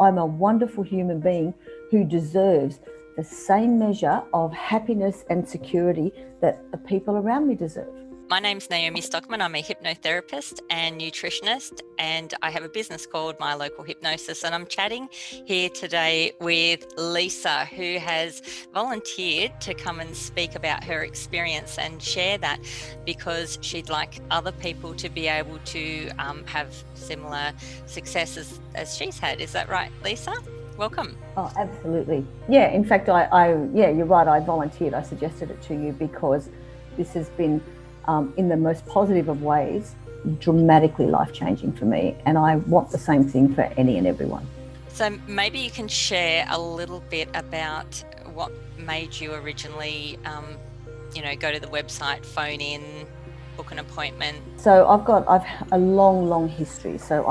I'm a wonderful human being who deserves the same measure of happiness and security that the people around me deserve. My name's Naomi Stockman. I'm a hypnotherapist and nutritionist, and I have a business called My Local Hypnosis. And I'm chatting here today with Lisa, who has volunteered to come and speak about her experience and share that because she'd like other people to be able to have similar successes as she's had. Is that right, Lisa? Welcome. Oh, absolutely. Yeah, in fact, yeah, you're right. I volunteered. I suggested it to you because this has been, in the most positive of ways, dramatically life-changing for me. And I want the same thing for any and everyone. So maybe you can share a little bit about what made you originally, go to the website, phone in, book an appointment. So I've a long history. So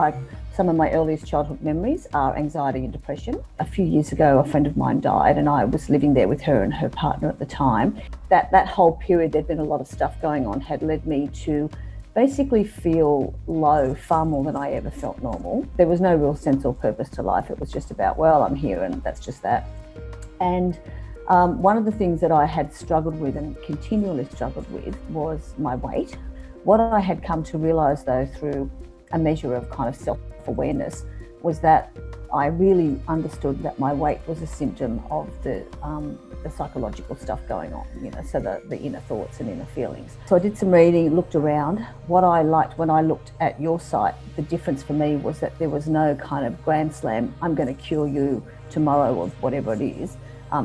some of my earliest childhood memories are anxiety and depression. A few years ago, a friend of mine died and I was living there with her and her partner at the time. That whole period, there'd been a lot of stuff going on, had led me to basically feel low far more than I ever felt normal. There was no real sense or purpose to life. It was just about, well, I'm here and that's just that. And one of the things that I had struggled with and continually struggled with was my weight. What I had come to realise though through a measure of kind of self-awareness was that I really understood that my weight was a symptom of the psychological stuff going on, so the inner thoughts and inner feelings. So I did some reading, looked around. What I liked when I looked at your site, the difference for me was that there was no kind of grand slam, I'm going to cure you tomorrow or whatever it is.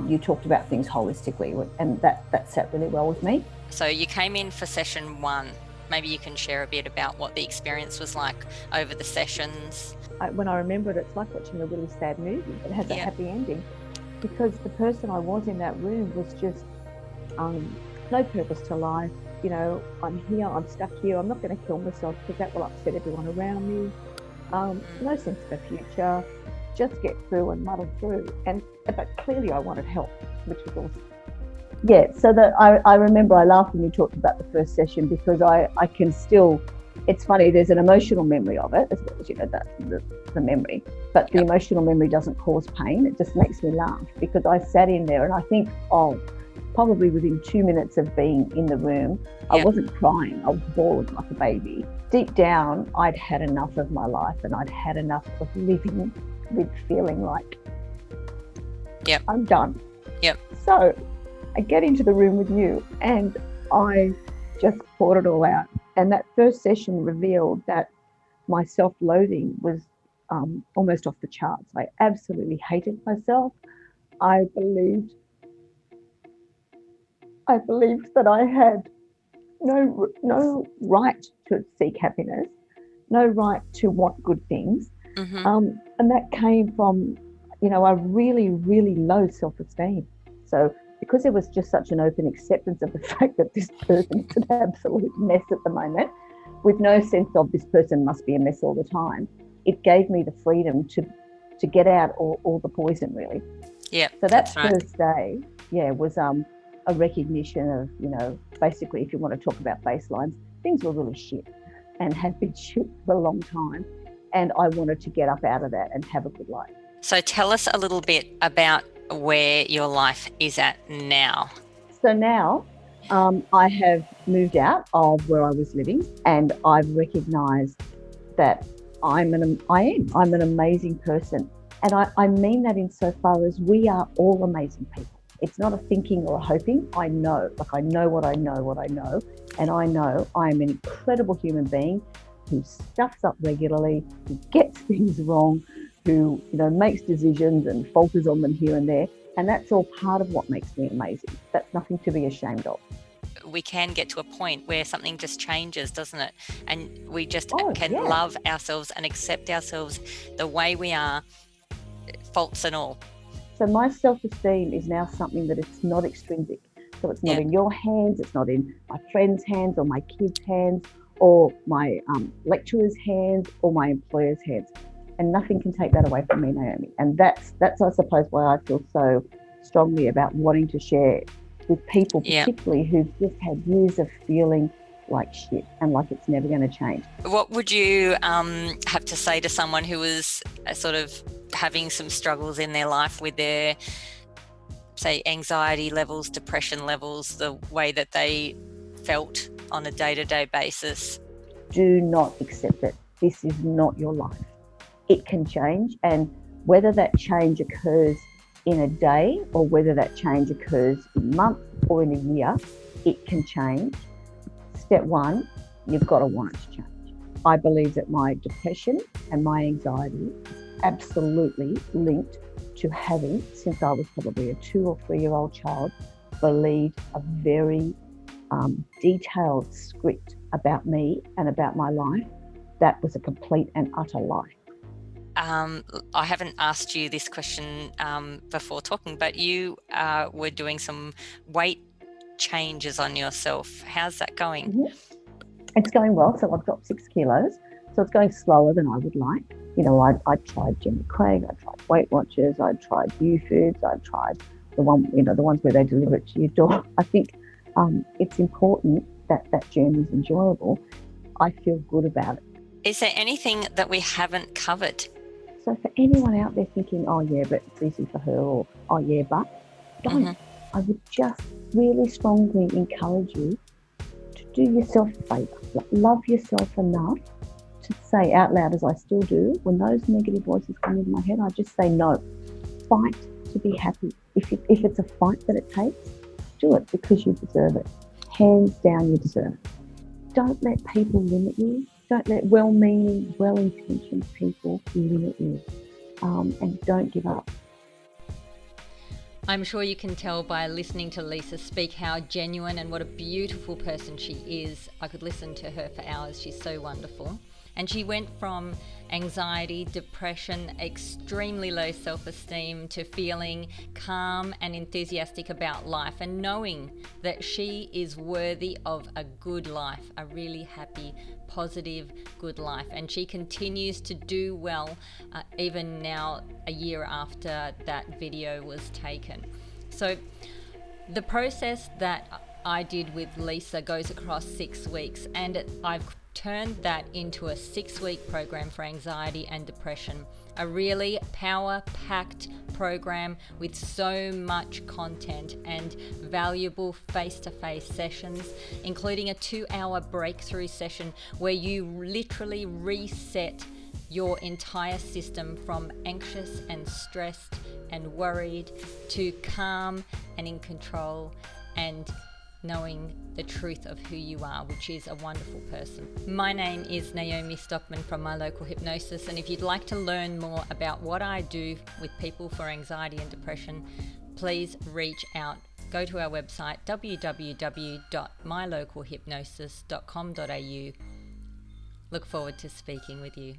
You talked about things holistically and that sat really well with me. So you came in for session 1. Maybe you can share a bit about what the experience was like over the sessions. When I remember it, it's like watching a really sad movie. It has a happy ending because the person I was in that room was just no purpose to life. I'm here, I'm stuck here, I'm not going to kill myself because that will upset everyone around me. No sense of the future, just get through and muddle through. But clearly I wanted help, which was awesome. Yeah, so I remember I laughed when you talked about the first session because I can still, it's funny, there's an emotional memory of it as well as, the memory, but the emotional memory doesn't cause pain. It just makes me laugh because I sat in there and I think, probably within 2 minutes of being in the room, I wasn't crying, I was bawling like a baby. Deep down, I'd had enough of my life and I'd had enough of living with feeling like I'm done. So I get into the room with you and I just poured it all out. And that first session revealed that my self-loathing was almost off the charts. I absolutely hated myself. I believed that I had no right to seek happiness, no right to want good things. And that came from, a really, really low self-esteem. So because there was just such an open acceptance of the fact that this person is an absolute mess at the moment, with no sense of this person must be a mess all the time, it gave me the freedom to get out all the poison, really. Yeah. So that first day, was a recognition of, basically, if you want to talk about baselines, things were really shit and had been shit for a long time. And I wanted to get up out of that and have a good life. So tell us a little bit about where your life is at now. So now I have moved out of where I was living and I've recognised that I'm an amazing person. And I mean that insofar as we are all amazing people. It's not a thinking or a hoping. I know what I know. And I know I am an incredible human being who stuffs up regularly, who gets things wrong, who makes decisions and falters on them here and there. And that's all part of what makes me amazing. That's nothing to be ashamed of. We can get to a point where something just changes, doesn't it? And we just can love ourselves and accept ourselves the way we are, faults and all. So my self-esteem is now something that it's not extrinsic. So it's not in your hands, it's not in my friends' hands or my kids' hands or my lecturer's hands or my employer's hands. And nothing can take that away from me, Naomi. And that's I suppose why I feel so strongly about wanting to share with people, particularly who've just had years of feeling like shit and like it's never going to change. What would you have to say to someone who was sort of having some struggles in their life with their, say, anxiety levels, depression levels, the way that they felt on a day-to-day basis? Do not accept it. This is not your life. It can change, and whether that change occurs in a day or whether that change occurs in a month or in a year, it can change. Step one, you've got to want it to change. I believe that my depression and my anxiety is absolutely linked to having, since I was probably a 2 or 3 year old child, believed a very detailed script about me and about my life that was a complete and utter lie. I haven't asked you this question before talking, but you were doing some weight changes on yourself. How's that going? Mm-hmm. It's going well. So I've dropped 6 kilos. So it's going slower than I would like. You know, I tried Jenny Craig, I tried Weight Watchers, I tried U-Foods, I tried the ones where they deliver it to your door. I think it's important that that journey is enjoyable. I feel good about it. Is there anything that we haven't covered? So for anyone out there thinking, oh yeah, but it's easy for her, or oh yeah, but don't. Mm-hmm. I would just really strongly encourage you to do yourself a favour. Love yourself enough to say out loud, as I still do, when those negative voices come into my head, I just say no. Fight to be happy. If it's a fight that it takes, do it because you deserve it. Hands down, you deserve it. Don't let people limit you. Don't let well-meaning, well-intentioned people limit you. And don't give up. I'm sure you can tell by listening to Lisa speak how genuine and what a beautiful person she is. I could listen to her for hours. She's so wonderful. And she went from anxiety, depression, extremely low self-esteem to feeling calm and enthusiastic about life and knowing that she is worthy of a good life, a really happy, positive, good life. And she continues to do well, even now, a year after that video was taken. So the process that I did with Lisa goes across 6 weeks, and I've turned that into a 6-week program for anxiety and depression. A really power-packed program with so much content and valuable face-to-face sessions, including a 2-hour breakthrough session where you literally reset your entire system from anxious and stressed and worried to calm and in control and knowing the truth of who you are, which is a wonderful person. My name is Naomi Stockman from My Local Hypnosis, and if you'd like to learn more about what I do with people for anxiety and depression, please reach out. Go to our website www.mylocalhypnosis.com.au. Look forward to speaking with you.